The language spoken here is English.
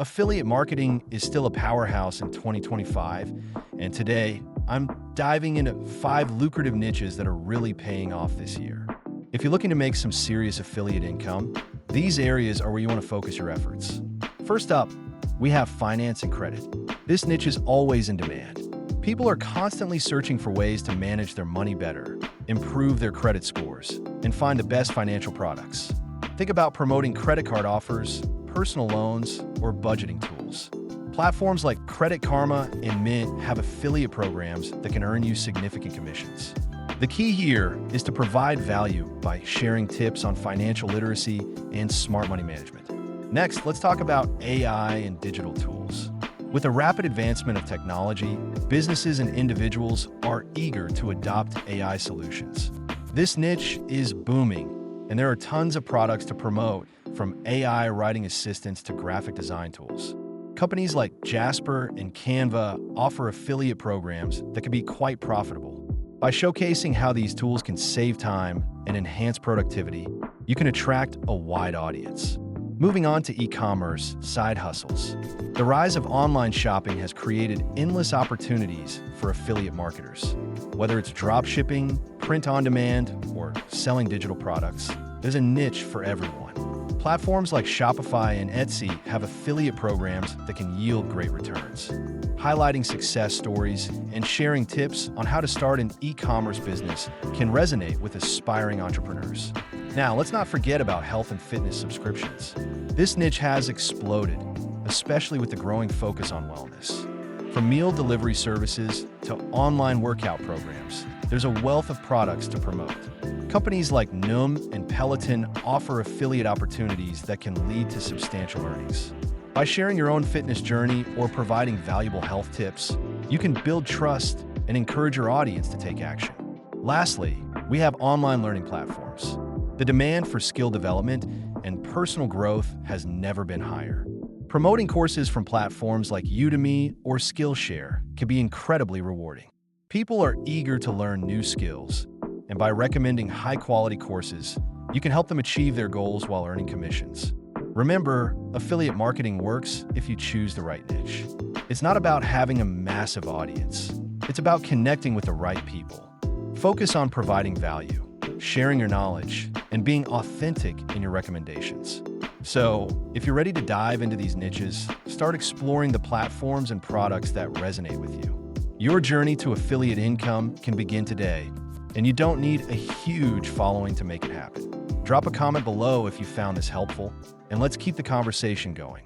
Affiliate marketing is still a powerhouse in 2025, and today I'm diving into 5 lucrative niches that are really paying off this year. If you're looking to make some serious affiliate income, these areas are where you want to focus your efforts. First up, we have finance and credit. This niche is always in demand. People are constantly searching for ways to manage their money better, improve their credit scores, and find the best financial products. Think about promoting credit card offers, personal loans, or budgeting tools. Platforms like Credit Karma and Mint have affiliate programs that can earn you significant commissions. The key here is to provide value by sharing tips on financial literacy and smart money management. Next, let's talk about AI and digital tools. With the rapid advancement of technology, businesses and individuals are eager to adopt AI solutions. This niche is booming, and there are tons of products to promote, from AI writing assistants to graphic design tools. Companies like Jasper and Canva offer affiliate programs that can be quite profitable. By showcasing how these tools can save time and enhance productivity, you can attract a wide audience. Moving on to e-commerce side hustles. The rise of online shopping has created endless opportunities for affiliate marketers. Whether it's drop shipping, print on demand, or selling digital products, there's a niche for everyone. Platforms like Shopify and Etsy have affiliate programs that can yield great returns. Highlighting success stories and sharing tips on how to start an e-commerce business can resonate with aspiring entrepreneurs. Now, let's not forget about health and fitness subscriptions. This niche has exploded, especially with the growing focus on wellness. From meal delivery services to online workout programs, there's a wealth of products to promote. Companies like Noom and Peloton offer affiliate opportunities that can lead to substantial earnings. By sharing your own fitness journey or providing valuable health tips, you can build trust and encourage your audience to take action. Lastly, we have online learning platforms. The demand for skill development and personal growth has never been higher. Promoting courses from platforms like Udemy or Skillshare can be incredibly rewarding. People are eager to learn new skills, and by recommending high-quality courses, you can help them achieve their goals while earning commissions. Remember, affiliate marketing works if you choose the right niche. It's not about having a massive audience. It's about connecting with the right people. Focus on providing value, sharing your knowledge, and being authentic in your recommendations. So, if you're ready to dive into these niches, start exploring the platforms and products that resonate with you. Your journey to affiliate income can begin today, and you don't need a huge following to make it happen. Drop a comment below if you found this helpful, and let's keep the conversation going.